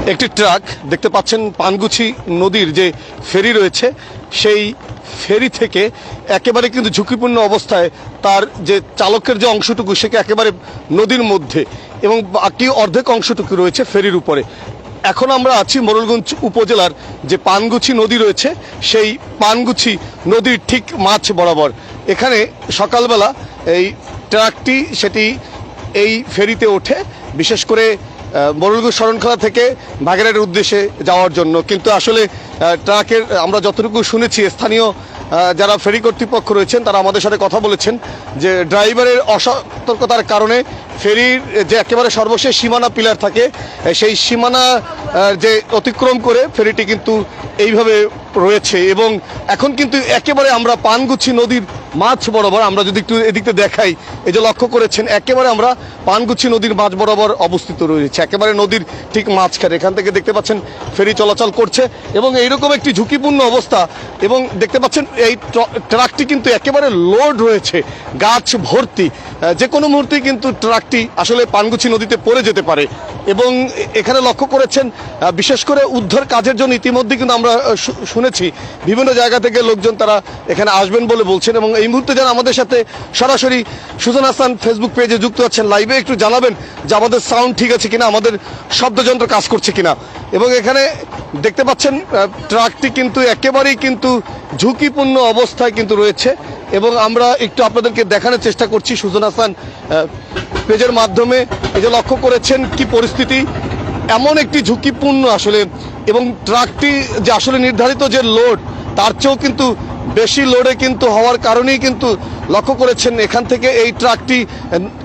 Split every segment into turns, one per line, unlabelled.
একটি ট্রাক দেখতে পাচ্ছেন পানগুছি নদীর যে ফেরি রয়েছে সেই ফেরি থেকে একেবারে কিন্তু ঝুঁকিপূর্ণ অবস্থায় তার যে চালকের যে অংশটুকু সেকে একেবারে নদীর মধ্যে এবং বাকি অর্ধেক অংশটুকু রয়েছে ফেরির উপরে। এখন আমরা আছি মোরেলগঞ্জ উপজেলার যে পানগুছি নদী রয়েছে সেই পানগুছি নদীর ঠিক মাঝ বরাবর। এখানে সকালবেলা এই ট্রাকটি সেটি এই ফেরিতে ওঠে বিশেষ করে মোরেলগঞ্জ শরণখোলা থেকে বাগেরহাটের উদ্দেশ্যে যাওয়ার জন্য, কিন্তু আসলে ট্রাকের আমরা যতটুকু শুনেছি স্থানীয় যারা ফেরি কর্তৃপক্ষ রয়েছেন তারা আমাদের সাথে কথা বলেছেন যে ড্রাইভারের অসতর্কতার কারণে ফেরির যে একেবারে সর্বশেষ সীমানা পিলার থাকে সেই সীমানা যে অতিক্রম করে ফেরিটি কিন্তু এইভাবে রয়েছে এবং এখন কিন্তু একেবারে আমরা পানগুছি নদীর মাঝ বরাবর, আমরা যদি একটু এদিকতে দেখাই, এই যে লক্ষ্য করেছেন একেবারে আমরা পানগুছি নদীর মাঝ বরাবর অবস্থিত রয়েছে, একেবারে নদীর ঠিক মাঝখানে। এখান থেকে দেখতে পাচ্ছেন ফেরি চলাচল করছে এবং এইরকম একটি ঝুঁকিপূর্ণ অবস্থা এবং দেখতে পাচ্ছেন এই ট্রাকটি কিন্তু একেবারে লোড রয়েছে, গাছ ভর্তি, যে কোনো মুহূর্তেই কিন্তু ট্রাকটি আসলে পানগুছি নদীতে পড়ে যেতে পারে। এবং এখানে লক্ষ্য করেছেন বিশেষ করে উদ্ধার কাজের জন্য ইতিমধ্যে কিন্তু আমরা শুনেছি বিভিন্ন জায়গা থেকে লোকজন তারা এখানে আসবেন বলে বলছেন এবং এই মুহূর্তে যারা আমাদের সাথে সরাসরি সুজন হাসান ফেসবুক পেজে যুক্ত আছেন লাইভে একটু জানাবেন যে আমাদের সাউন্ড ঠিক আছে কিনা, আমাদের শব্দযন্ত্র কাজ করছে কিনা। এবং এখানে দেখতে পাচ্ছেন ট্রাকটি কিন্তু একেবারেই কিন্তু ঝুঁকিপূর্ণ অবস্থায় কিন্তু রয়েছে এবং আমরা একটু আপনাদেরকে দেখানোর চেষ্টা করছি সুজন হাসান পেজের মাধ্যমে। এই যে লক্ষ্য করেছেন কি পরিস্থিতি, এমন একটি ঝুঁকিপূর্ণ আসলে, এবং ট্রাকটি যে আসলে নির্ধারিত যে লোড তার চেয়েও কিন্তু বেশি লোডে কিন্তু হওয়ার কারণেই কিন্তু লক্ষ্য করেছেন এখান থেকে এই ট্রাকটি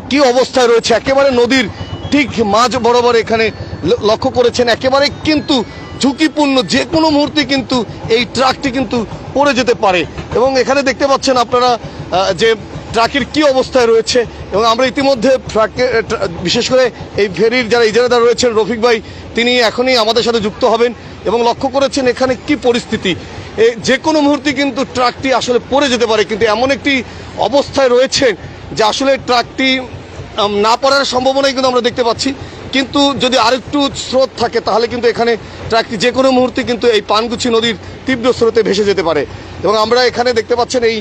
কি অবস্থায় রয়েছে, একেবারে নদীর ঠিক মাঝ বরাবর এখানে লক্ষ্য করেছেন একেবারে কিন্তু ঝুঁকিপূর্ণ, যে কোনো মুহূর্তে কিন্তু এই ট্রাকটি কিন্তু পড়ে যেতে পারে। এবং এখানে দেখতে পাচ্ছেন আপনারা যে ট্রাকের কি অবস্থায় রয়েছে এবং আমরা ইতিমধ্যে বিশেষ করে এই ফেরির যারা ইজারাদার রয়েছেন রফিক ভাই তিনি এখনই আমাদের সাথে যুক্ত হবেন এবং লক্ষ্য করেছেন এখানে কি পরিস্থিতি, যে কোনো মুহূর্তে কিন্তু ট্রাকটি আসলে পড়ে যেতে পারে, কিন্তু এমন একটি অবস্থায় রয়েছে যে আসলে ট্রাকটি না পড়ার সম্ভাবনাই কিন্তু আমরা দেখতে পাচ্ছি, কিন্তু যদি আরেকটু স্রোত থাকে তাহলে কিন্তু এখানে ট্রাকটি যে কোনো মুহূর্তে কিন্তু এই পানগুছি নদীর তীব্র স্রোতে ভেসে যেতে পারে। এবং আমরা এখানে দেখতে পাচ্ছেন এই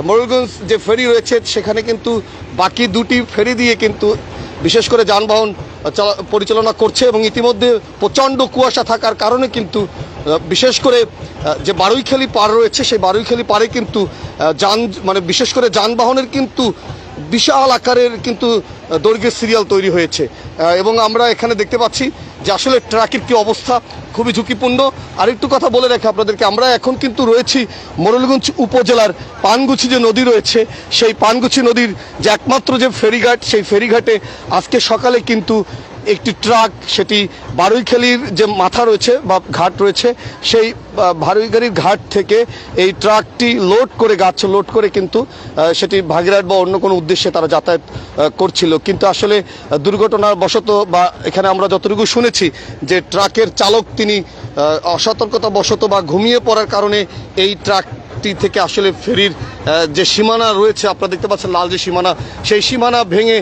মোরেলগঞ্জ যে ফেরি রয়েছে সেখানে কিন্তু বাকি দুটি ফেরি দিয়ে কিন্তু বিশেষ করে যানবাহন পরিচালনা করছে এবং ইতিমধ্যে প্রচণ্ড কুয়াশা থাকার কারণে কিন্তু বিশেষ করে যে বারুইখালী পার রয়েছে সেই বারুইখালী পারে কিন্তু বিশেষ করে যানবাহনের কিন্তু বিশাল আকারের কিন্তু দৈর্ঘ্যের সিরিয়াল তৈরি হয়েছে এবং আমরা এখানে দেখতে পাচ্ছি যে আসলে ট্রাকের কি অবস্থা, খুবই ঝুঁকিপূর্ণ। আরেকটু কথা বলে রাখি আপনাদেরকে, আমরা এখন কিন্তু রয়েছি মোরেলগঞ্জ উপজেলার পানগুছি যে নদী রয়েছে সেই পানগুছি নদীর যে একমাত্র যে ফেরিঘাট, সেই ফেরিঘাটে আজকে সকালে কিন্তু একটি ট্রাক সেটি বারুইখালীর যে মাথা রয়েছে বা ঘাট রয়েছে সেই বারুইখালীর ঘাট থেকে এই ট্রাকটি লোড করে গাছ লোড করে কিন্তু সেটি বাগেরহাট বা অন্য কোনো উদ্দেশ্যে তারা যাতায়াত করছিল, কিন্তু আসলে দুর্ঘটনার বশত বা এখানে আমরা যতটুকু শুনেছি যে ট্রাকের চালক তিনি অসতর্কতা বশত বা ঘুমিয়ে পড়ার কারণে এই ট্রাকটি থেকে আসলে ফেরির যে সীমানা রয়েছে আপনারা দেখতে পাচ্ছেন লাল যে সীমানা, সেই সীমানা ভেঙে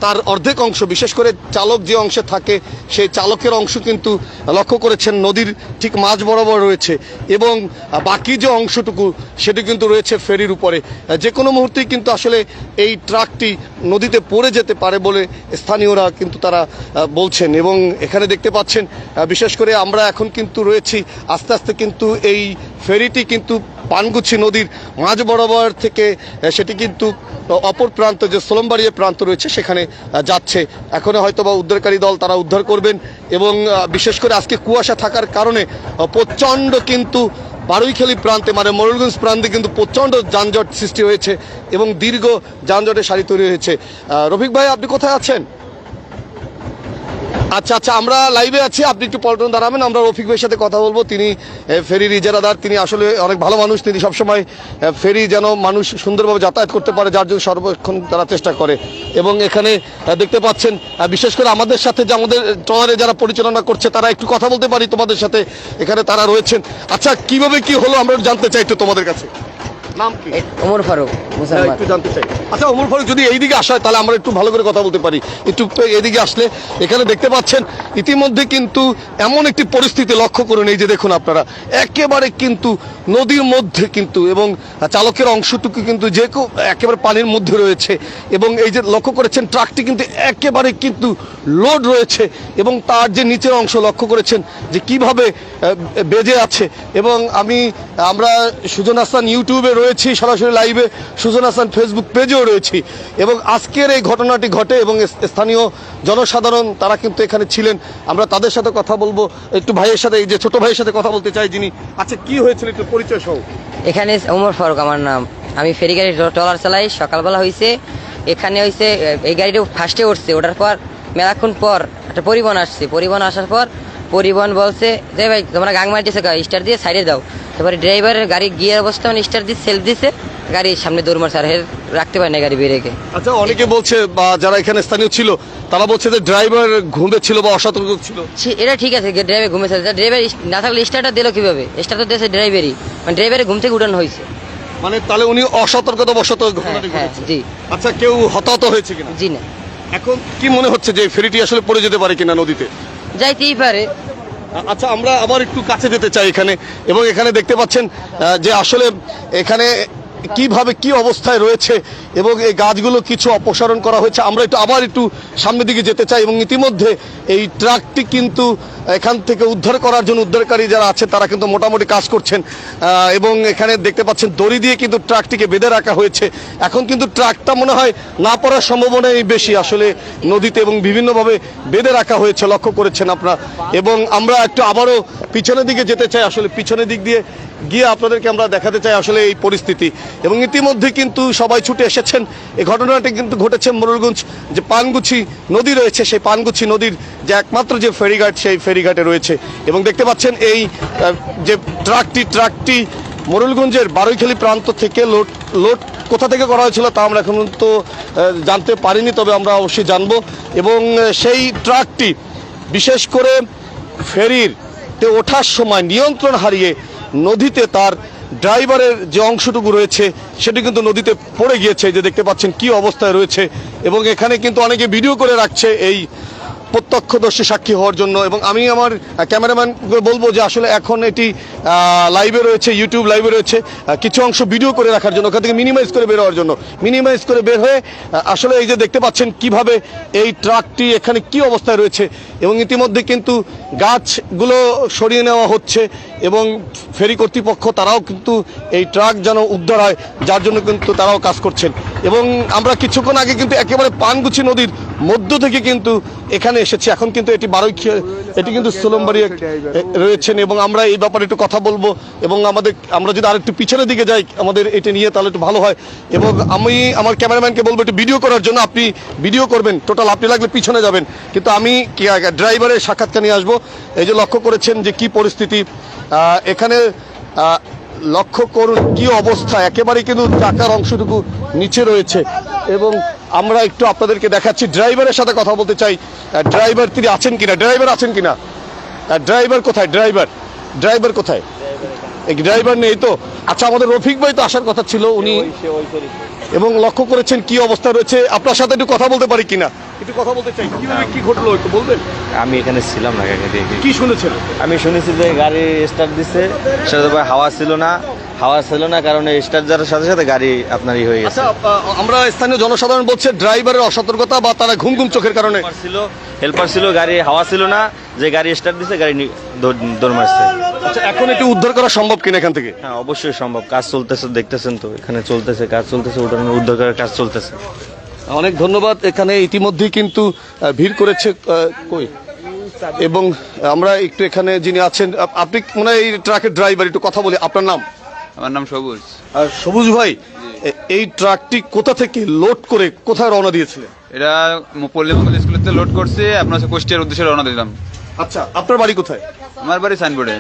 তার অর্ধেক অংশ বিশেষ করে চালক যে অংশে থাকে সেই চালকের অংশ কিন্তু লক্ষ্য করেছেন নদীর ঠিক মাঝ বরাবর রয়েছে এবং বাকি যে অংশটুকু সেটি কিন্তু রয়েছে ফেরির উপরে। যে কোনো মুহূর্তেই কিন্তু আসলে এই ট্রাকটি নদীতে পড়ে যেতে পারে বলে স্থানীয়রা কিন্তু তারা বলছেন। এবং এখানে দেখতে পাচ্ছেন বিশেষ করে আমরা এখন কিন্তু রয়েছি আস্তে আস্তে কিন্তু এই ফেরিটি কিন্তু পানগুছি নদীর মাঝ বরাবর থেকে সেটি কিন্তু অপর প্রান্ত যে সোলমবাড়িয়া প্রান্ত রয়েছে সেখানে যাচ্ছে। এখন হয়তো বা উদ্ধারকারী দল তারা উদ্ধার করবেন এবং বিশেষ করে আজকে কুয়াশা থাকার কারণে প্রচণ্ড কিন্তু বারুইখালী প্রান্তে মোরেলগঞ্জ প্রান্তে কিন্তু প্রচণ্ড যানজট সৃষ্টি হয়েছে এবং দীর্ঘ যানজটের সারি তৈরি হয়েছে। রফিক ভাই আপনি কোথায় আছেন? আচ্ছা আচ্ছা, আমরা লাইভে আছি, আপনি একটু পল্টন দাঁড়াবেন, আমরা রফিক ভাইয়ের সাথে কথা বলবো। তিনি ফেরির ইজারাদার, তিনি আসলে অনেক ভালো মানুষ, তিনি সবসময় ফেরি যেন মানুষ সুন্দরভাবে যাতায়াত করতে পারে যার জন্য সর্বক্ষণ তারা চেষ্টা করে। এবং এখানে দেখতে পাচ্ছেন বিশেষ করে আমাদের সাথে যে আমাদের ট্রলারে যারা পরিচালনা করছে তারা একটু কথা বলতে পারি তোমাদের সাথে, এখানে তারা রয়েছেন। আচ্ছা কিভাবে কি হলো আমরা জানতে চাই একটু তোমাদের কাছে। নাম কি?
ওমর ফারুক মুসলমান।
একটু জানতে চাই। আচ্ছা ওমর ফারুক, যদি এইদিকে আসা হয় তাহলে আমরা একটু ভালো করে কথা বলতে পারি। একটু এদিকে আসলে এখানে দেখতে পাচ্ছেন ইতিমধ্যে কিন্তু এমন একটি পরিস্থিতি লক্ষ্য করুন, এই যে দেখুন আপনারা একেবারে কিন্তু নদীর মধ্যে কিন্তু, এবং চালকের অংশটুকু কিন্তু যে একেবারে পানির মধ্যে রয়েছে, এবং এই যে লক্ষ্য করেছেন ট্রাকটি কিন্তু একেবারে কিন্তু লোড রয়েছে, এবং তার যে নিচের অংশ লক্ষ্য করেছেন যে কিভাবে বেজে আছে। এবং আমরা সুজন হাসান ইউটিউবে রয়েছি সরাসরি লাইভে, সুজন হাসান ফেসবুক পেজেও রয়েছি, এবং আজকের এই ঘটনাটি ঘটে এবং স্থানীয় জনসাধারণ তারা কিন্তু এখানে ছিলেন। আমরা তাদের সাথে কথা বলবো, একটু ভাইয়ের সাথে, এই যে ছোট ভাইয়ের সাথে কথা বলতে চাই যিনি। আচ্ছা কি হয়েছিল একটু পরিচয় সহ।
এখানে ওমর ফারুক আমার নাম, আমি ফেরি গাড়ি ট্রলার চালাই। সকালবেলা হয়েছে এখানে হয়েছে এই গাড়িটা ফার্স্টে উঠছে, ওঠার পর মেলাক্ষণ পর একটা পরিবহন আসছে, পরিবহন আসার পর পরিবহন বলছে যে ভাই তোমরা গাং মারতেছে, স্টার দিয়ে সাইডে দাও। তারপরে ড্রাইভারের গাড়ি গিয়ার অবস্থা মানে স্টার দিয়ে সেলফ দিছে, গাড়ির সামনে দৌড় মারছে, আর রাখতে পারে না গাড়ি বেরিয়ে।
আচ্ছা অনেকে বলছে বা যারা এখানে স্থানীয় ছিল তারা বলছে যে ড্রাইভার ঘুমে ছিল বা অসতর্ক ছিল।
এটা ঠিক আছে, ড্রাইভার ঘুমেছে, ড্রাইভার না থাকলে স্টারটা দিল কিভাবে? স্টার তো দিয়েছে ড্রাইভারই, মানে ড্রাইভারের ঘুম থেকে উঠানো হয়েছে,
মানে তাহলে উনি অসতর্কতা বশত ঘটনাটি ঘটেছে।
জি।
আচ্ছা কেউ হতাহত হয়েছে কিনা?
জি না।
এখন কি মনে হচ্ছে যে ফেরিটি আসলে পড়ে যেতে পারে কিনা নদীতে?
যাইতেই পারে।
আচ্ছা আমরা আবার একটু কাছে যেতে চাই এখানে, এবং এখানে দেখতে পাচ্ছেন যে আসলে এখানে কিভাবে কি অবস্থায় রয়েছে, এবং এই গাছগুলো কিছু অপসারণ করা হয়েছে। আমরা আবার একটু সামনের দিকে যেতে চাই, এবং ইতিমধ্যে এই ট্রাকটি কিন্তু এখান থেকে উদ্ধার করার জন্য উদ্ধারকারী যারা আছে তারা কিন্তু মোটামুটি কাজ করছেন, এবং এখানে দেখতে পাচ্ছেন দড়ি দিয়ে কিন্তু ট্রাকটিকে বেঁধে রাখা হয়েছে। এখন কিন্তু ট্রাকটা মনে হয় না পড়ার সম্ভাবনাই বেশি আসলে নদীতে, এবং বিভিন্নভাবে বেঁধে রাখা হয়েছে লক্ষ্য করেছেন আপনারা। এবং আমরা একটু আবারও পিছনের দিকে যেতে চাই, আসলে পিছনের দিক দিয়ে গিয়ে আপনাদেরকে আমরা দেখাতে চাই আসলে এই পরিস্থিতি। এবং ইতিমধ্যে কিন্তু সবাই ছুটে এসেছেন। এই ঘটনাটি কিন্তু ঘটেছে মোরেলগঞ্জ যে পানগুছি নদী রয়েছে, সেই পানগুছি নদীর যে একমাত্র যে ফেরিঘাট, সেই ফেরিঘাটে রয়েছে। এবং দেখতে পাচ্ছেন এই যে ট্রাকটি মোরেলগঞ্জের বারৈখালী প্রান্ত থেকে লোড কোথা থেকে করা হয়েছিল তা আমরা এখন তো জানতে পারিনি, তবে আমরা অবশ্যই জানবো। এবং সেই ট্রাকটি বিশেষ করে ফেরিতে ওঠার সময় নিয়ন্ত্রণ হারিয়ে নদীতে তার ড্রাইভারের যে অংশটুকু রয়েছে সেটি কিন্তু নদীতে পড়ে গিয়েছে, যে দেখতে পাচ্ছেন কি অবস্থায় রয়েছে। এবং এখানে কিন্তু অনেকে ভিডিও করে রাখছে এই প্রত্যক্ষদর্শী সাক্ষী হওয়ার জন্য। এবং আমি আমার ক্যামেরাম্যানকে বলবো যে আসলে এখন এটি লাইভে রয়েছে, ইউটিউব লাইভে রয়েছে, কিছু অংশ ভিডিও করে রাখার জন্য, ওখান থেকে মিনিমাইজ করে বের হওয়ার জন্য, মিনিমাইজ করে বের হয়ে আসলে এই যে দেখতে পাচ্ছেন কিভাবে এই ট্রাকটি এখানে কি অবস্থায় রয়েছে। এবং ইতিমধ্যে কিন্তু গাছগুলো সরিয়ে নেওয়া হচ্ছে, এবং ফেরি কর্তৃপক্ষ তারাও কিন্তু এই ট্রাক যেন উদ্ধার হয় যার জন্য কিন্তু তারাও কাজ করছেন। এবং আমরা কিছুক্ষণ আগে কিন্তু একেবারে পানগুছি নদীর মধ্য থেকে কিন্তু এখানে এসেছি। এখন কিন্তু এটি কিন্তু সোলমবাড়ি রয়েছেন, এবং আমরা এই ব্যাপারে একটু কথা বলবো। এবং আমরা যদি আরেকটু পিছনের দিকে যাই আমাদের এটি নিয়ে তাহলে একটু ভালো হয়। এবং আমি আমার ক্যামেরাম্যানকে বলবো একটু ভিডিও করার জন্য, আপনি ভিডিও করবেন, টোটাল আপনি লাগলে পিছনে যাবেন, কিন্তু আমি ড্রাইভারের সাক্ষাৎকার নিয়ে আসবো। এই যে লক্ষ্য করেছেন যে কি পরিস্থিতি এখানে, লক্ষ্য করুন কি অবস্থা, একেবারে কিন্তু চাকার অংশটুকু নিচে রয়েছে। এবং আমরা একটু আপনাদেরকে দেখাচ্ছি, ড্রাইভারের সাথে কথা বলতে চাই। ড্রাইভার তিনি আছেন কিনা, ড্রাইভার কোথায়, ড্রাইভার কোথায়? ড্রাইভার নেই তো? আচ্ছা আমাদের রফিক ভাই তো আসার কথা ছিল, উনি। এবং লক্ষ্য করেছেন কি অবস্থা রয়েছে, আপনার সাথে একটু কথা বলতে পারি কিনা, একটু কথা বলতে চাই, কিভাবে কি ঘটলো একটু বলবেন?
আমি এখানে ছিলাম না,
কি শুনেছেন?
আমি শুনেছি যে গাড়ি স্টার্ট দিচ্ছে, সেটা হাওয়া ছিল না, কারণ স্টার্ট যাওয়ার সাথে সাথে গাড়ি আপনার হয়ে গেছে।
আচ্ছা আমরা স্থানীয় জনসাধারণ বলছে ড্রাইভারের অসতর্কতা বা তারা ঘুম চোখের কারণে
হেল্পার ছিল, গাড়ি হাওয়া ছিল না, যে গাড়ি স্টার্ট দিচ্ছে গাড়ি দৌড় মারছে।
আচ্ছা এখন এটি উদ্ধার করা সম্ভব কিনা এখান থেকে?
হ্যাঁ অবশ্যই সম্ভব, কাজ চলতেছে, দেখতেছেন তো এখানে কাজ চলতেছে, উদ্ধার করার কাজ চলতেছে।
অনেক ধন্যবাদ। এখানে ইতিমধ্যেই কিন্তু ভিড় করেছে এবং আমরা একটু এখানে যিনি আছেন, আপনি মনে হয় এই ট্রাকের ড্রাইভার, একটু কথা বলি। আপনার নাম?
আমার নাম সবুজ।
সবুজ ভাই, এই ট্রাকটি কোথা থেকে লোড করে কোথায় রওনা দিয়েছিলেন?
এটা পল্লীমঙ্গল স্কুলেতে লোড করছে, আপনার কুষ্টিয়ার উদ্দেশ্যে রওনা দিলাম।
আচ্ছা আপনার বাড়ি কোথায়?
আমার বাড়ি সাইনবোর্ডে।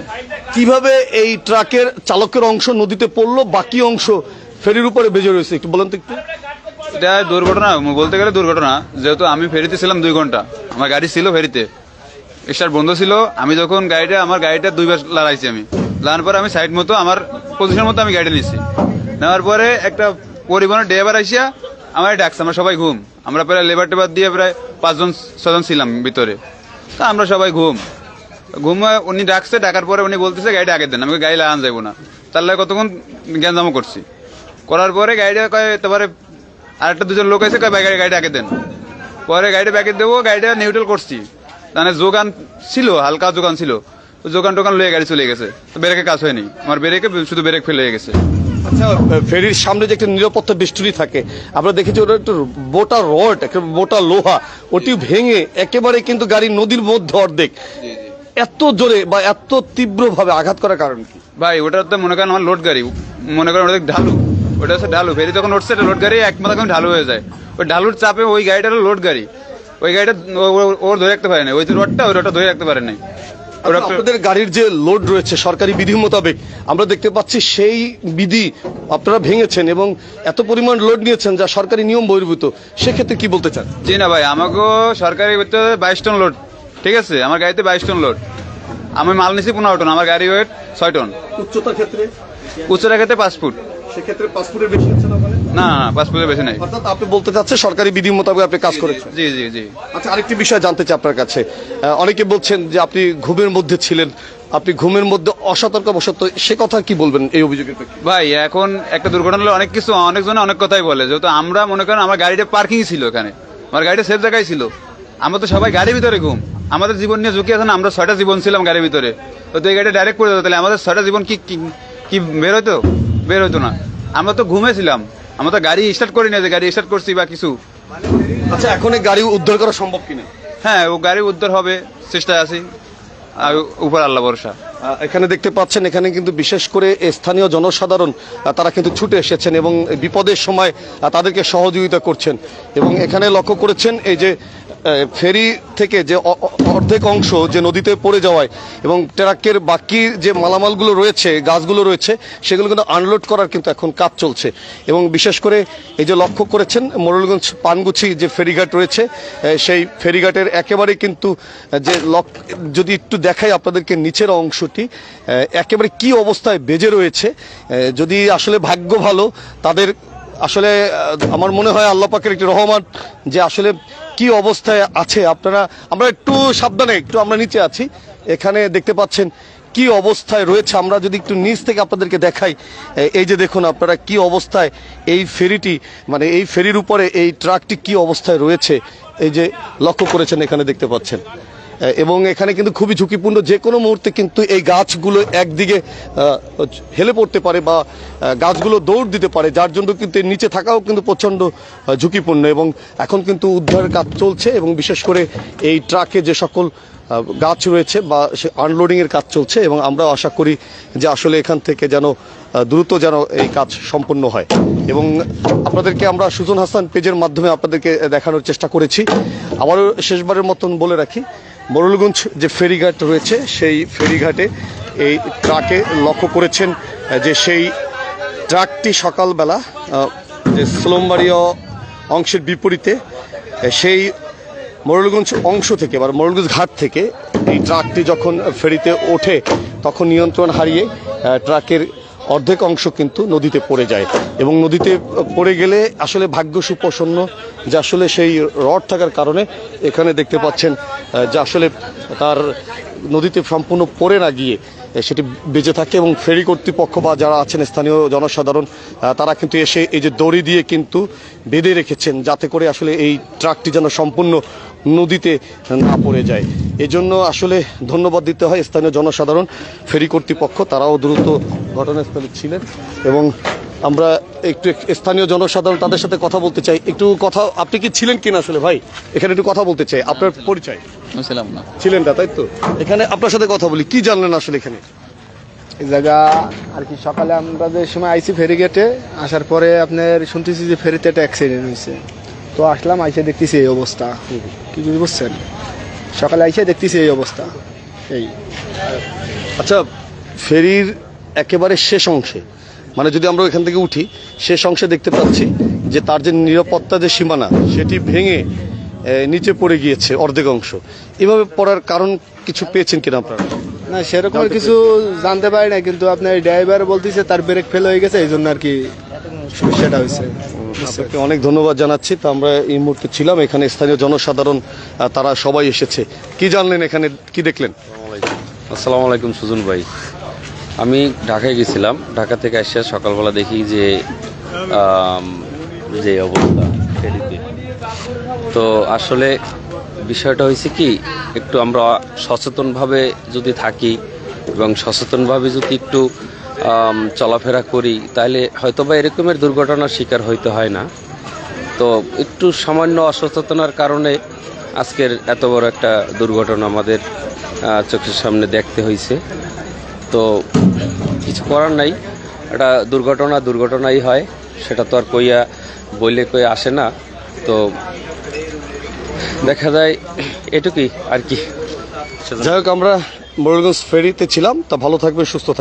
কিভাবে এই ট্রাকের চালকের অংশ নদীতে পড়লো, বাকি অংশ ফেরির উপরে বেজে রয়েছে, একটু বলেন তো একটু।
এটা দুর্ঘটনা বলতে গেলে দুর্ঘটনা, যেহেতু আমি ফেরিতে ছিলাম 2 ঘন্টা, আমার গাড়ি ছিল ফেরিতে, স্টার্ট বন্ধ ছিল। আমি যখন আমার গাড়িটা 2 বার লাগাইছি, আমি লাগানোর পর আমি সাইড মতো আমার পজিশন মতো আমি গাড়িটা নিচ্ছি, নেওয়ার পরে একটা পরিবহনের ড্রাইভার আসিয়া আমার ডাকছে, আমরা সবাই ঘুম, আমরা প্রায় লেবার টেবার দিয়ে প্রায় 5-6 জন ছিলাম ভিতরে। তা আমরা সবাই ঘুমে উনি ডাকছে, ডাকার পরে উনি বলতেছে গাড়িটা আগে দেন। আমি গাড়ি লাগান যাবো না, তার লাগে কতক্ষণ গ্যাঞ্জামও করছি। করার পরে গাড়িটা কয়, তারপরে আরেকটা দুজন লোক আছে কয় গাড়িটা আগে দেন। পরে গাড়িটা ব্যাকে দেবো, গাড়িটা নিউট্রাল করছি। মানে যোগান ছিল, হালকা যোগান ছিল, যোগান টোকান লয়ে গাড়ি চলে গেছে। ব্রেকে কাজ হয়নি, আমার ব্রেকে শুধু ব্রেক ফেলে গেছে।
আচ্ছা, ফেরির সামনে যে একটা নিরাপত্তা বেষ্টনী থাকে, আমরা দেখেছি ওটা একটু মোটা রড, একটা মোটা লোহা, ওটি ভেঙে একেবারে কিন্তু গাড়ি নদীর মধ্যে অর্ধেক। এত জোরে বা এত তীব্র ভাবে আঘাত করার কারণ কি
ভাই? ওটা তো মনে করেন আমার লোড গাড়ি, মনে করেন ওটা ঢালু, ওটা হচ্ছে ঢালু। ফেরি যখন উঠছে লোড গাড়ি এক মাথা ঢালু হয়ে যায়। ওই ঢালুর চাপে ওই গাড়িটার লোড গাড়ি, ওই গাড়িটা ওর ধরে রাখতে পারে না, ওই যে রডটা ওই রডটা ধরে রাখতে পারে নাই।
আপনাদের গাড়ির যে লোড রয়েছে সরকারি বিধি মোতাবেক, আমরা দেখতে পাচ্ছি সেই বিধি আপনারা ভেঙেছেন এবং এত পরিমাণ লোড নিয়েছেন যা সরকারি নিয়ম বহির্ভূত। সেক্ষেত্রে কি বলতে চান?
জি না ভাই, আমাকে সরকারি 22 টন লোড, ঠিক আছে, আমার গাড়িতে 22 টন লোড। আমি মাল নিছি 15 টন, আমার গাড়ি ওয়েট 6 টন।
উচ্চতার ক্ষেত্রে?
উচ্চতার ক্ষেত্রে 5 ফুট।
সেক্ষেত্রে 5 ফুটের বেশি হচ্ছে না?
না 5 ফুটের বেশি নাই।
অর্থাৎ আপনি বলতে চাচ্ছেন সরকারি বিধি মোতাবেক আপনি কাজ করেছেন?
জি জি জি।
আচ্ছা, আরেকটি বিষয় জানতে চাই আপনার কাছে। অনেকে বলছেন যে আপনি ঘুমের মধ্যে ছিলেন, আপনি ঘুমের মধ্যে অসতর্কবশত, সে কথা কি বলবেন এই অভিযোগের প্রেক্ষিতে?
ভাই এখন একটা দুর্ঘটনা হলে অনেক কিছু, অনেকজনে অনেক কথাই বলে। যেহেতু আমরা মনে করেন আমার গাড়িটা পার্কিং ছিল, এখানে আমার গাড়িটা সেফ জায়গায় ছিল, আমরা তো সবাই গাড়ির ভিতরে ঘুম, আমাদের জীবন নিয়ে ঝুঁকি আছে না। আমরা 6টা জীবন ছিলাম গাড়ির ভিতরে, তো এই গাড়িটা ডাইরেক্ট করে যেত, তাহলে আমাদের 6টা জীবন কি বের হতো না। আমরা তো ঘুমেছিলাম, আমরা তো গাড়ি স্টার্ট করি না যে গাড়ি স্টার্ট করছি বা কিছু।
আচ্ছা, এখন এই গাড়ি উদ্ধার করা সম্ভব কিনা?
হ্যাঁ, ও গাড়ি উদ্ধার হবে, চেষ্টায় আছি, আর উপর আল্লাহ ভরসা।
এখানে দেখতে পাচ্ছেন, এখানে কিন্তু বিশেষ করে স্থানীয় জনসাধারণ তারা কিন্তু ছুটে এসেছেন এবং বিপদের সময় তাদেরকে সহযোগিতা করছেন। এবং এখানে লক্ষ্য করেছেন এই যে ফেরি থেকে যে অর্ধেক অংশ যে নদীতে পড়ে যাওয়ায় এবং ট্রাকের বাকি যে মালামালগুলো রয়েছে, গাছগুলো রয়েছে, সেগুলো কিন্তু আনলোড করার কিন্তু এখন কাজ চলছে। এবং বিশেষ করে এই যে লক্ষ্য করেছেন মোড়লগঞ্জ পানগুছি যে ফেরিঘাট রয়েছে, সেই ফেরিঘাটের একেবারে কিন্তু যে যদি একটু দেখাই আপনাদেরকে নিচের অংশটি একেবারে কি অবস্থায় বেজে রয়েছে। যদি আসলে ভাগ্য ভালো তাদের, আসলে আমার মনে হয় আল্লাহ পাকের একটি রহমান যে আসলে কি অবস্থায় আছে। আমরা একটু সাবধানে, একটু আমরা নিচে আছি, এখানে দেখতে পাচ্ছেন কি অবস্থায় রয়েছে। আমরা যদি একটু নিচ থেকে আপনাদেরকে দেখাই, এই যে দেখুন আপনারা কি অবস্থায় এই ফেরিটি, মানে এই ফেরির উপরে এই ট্রাকটি কি অবস্থায় রয়েছে, এই যে লক্ষ্য করেছেন এখানে দেখতে পাচ্ছেন। এবং এখানে কিন্তু খুবই ঝুঁকিপূর্ণ, যে কোনো মুহূর্তে কিন্তু এই গাছগুলো একদিকে হেলে পড়তে পারে বা গাছগুলো দৌড় দিতে পারে, যার জন্য কিন্তু এর নিচে থাকাও কিন্তু প্রচণ্ড ঝুঁকিপূর্ণ। এবং এখন কিন্তু উদ্ধারের কাজ চলছে এবং বিশেষ করে এই ট্রাকে যে সকল গাছ রয়েছে বা সে আনলোডিংয়ের কাজ চলছে এবং আমরা আশা করি যে আসলে এখান থেকে যেন দ্রুত যেন এই কাজ সম্পন্ন হয়। এবং আপনাদেরকে আমরা সুজন হাসান পেজের মাধ্যমে আপনাদেরকে দেখানোর চেষ্টা করেছি। আবারও শেষবারের মতন বলে রাখি, মোড়লগঞ্জ যে ফেরিঘাট রয়েছে সেই ফেরিঘাটে এই ট্রাকে লক্ষ্য করেছেন যে সেই ট্রাকটি সকালবেলা যে সোলমবাড়িয়া অংশের বিপরীতে সেই মোড়লগঞ্জ অংশ থেকে বা মোড়লগঞ্জ ঘাট থেকে এই ট্রাকটি যখন ফেরিতে ওঠে তখন নিয়ন্ত্রণ হারিয়ে ট্রাকের অর্ধেক অংশ কিন্তু নদীতে পড়ে যায়। এবং নদীতে পড়ে গেলে আসলে ভাগ্য সুপ্রসন্ন যে আসলে সেই রড থাকার কারণে এখানে দেখতে পাচ্ছেন যে আসলে তার নদীতে সম্পূর্ণ পড়ে না গিয়ে সেটি বেঁচে থাকে। এবং ফেরি কর্তৃপক্ষ বা যারা আছেন স্থানীয় জনসাধারণ তারা কিন্তু এসে এই যে দড়ি দিয়ে কিন্তু বেঁধে রেখেছেন যাতে করে আসলে এই ট্রাকটি যেন সম্পূর্ণ নদীতে না পড়ে যায়। এজন্য আসলে ধন্যবাদ দিতে হয় স্থানীয় জনসাধারণ, ফেরি কর্তৃপক্ষ, তারাও দ্রুত ঘটনাস্থলে ছিলেন। এবং আমরা একটু স্থানীয় জনসাধারণ তাদের সাথে কথা বলতে চাই। একটু কথা, আপনি কি ছিলেন কিনা আসলে ভাই? এখানে একটু কথা বলতে চাই, আপনার পরিচয়?
ছিলাম না।
ছিলেন না, তাই তো? এখানে আপনার সাথে কথা বলি, কি জানলেন আসলে এখানে?
এই জায়গা আর কি সকালে আমরা যে সময় আইসি ফেরিঘাটে আসার পরে আপনার শুনতেছি যে ফেরিতে একটা অ্যাক্সিডেন্ট হয়েছে, তো আসলাম, আইসে দেখতেছি এই অবস্থা। কি বুঝছেন, সকালে আইসে দেখতেছি এই অবস্থা। এই
আচ্ছা, ফেরির একেবারে শেষ অংশে, মানে যদি আমরা এখান থেকে উঠি, শেষ অংশে দেখতে পাচ্ছি যে তার যে নিরাপত্তা যে সীমানা সেটি ভেঙে নিচে পড়ে গিয়েছে অর্ধেক অংশ। এভাবে পড়ার কারণ কিছু পেয়েছেন কিনা আপনারা?
না, সেরকম কিছু জানতে পারি না, কিন্তু আপনার ড্রাইভার বলতেছে তার ব্রেক ফেল হয়ে গেছে, এই জন্য আর কি সমস্যাটা হয়েছে।
আপনাকে অনেক ধন্যবাদ জানাচ্ছি। তো আমরা এই মুহূর্তে ছিলাম এখানে, স্থানীয় জনসাধারণ তারা সবাই এসেছে। কি জানলেন এখানে, কি দেখলেন?
আসসালামু আলাইকুম সুজন ভাই, আমি ঢাকায় গেছিলাম। ঢাকা থেকে এসে সকালবেলা দেখি যে যে অবস্থা ফেরিতে। তো আসলে বিষয়টা হয়েছে কি, একটু আমরা সচেতনভাবে যদি থাকি এবং সচেতনভাবে যদি একটু চলাফেরা করি, তাহলে হয়তোবা এরকমের দুর্ঘটনার শিকার হইতে হয় না। তো একটু সামান্য অসচেতনার কারণে আজকের এত বড় একটা দুর্ঘটনা আমাদের চোখের সামনে দেখতে হয়েছে। তো কিছু করার নাই, একটা দুর্ঘটনাই হয়, সেটা তো আর বললে আসে না। তো দেখা যায় এটুকুই আর কি।
যাই হোক, আমরা মোড়েলগঞ্জ ফেরিতে ছিলাম। তা ভালো থাকবেন, সুস্থ থাকবেন।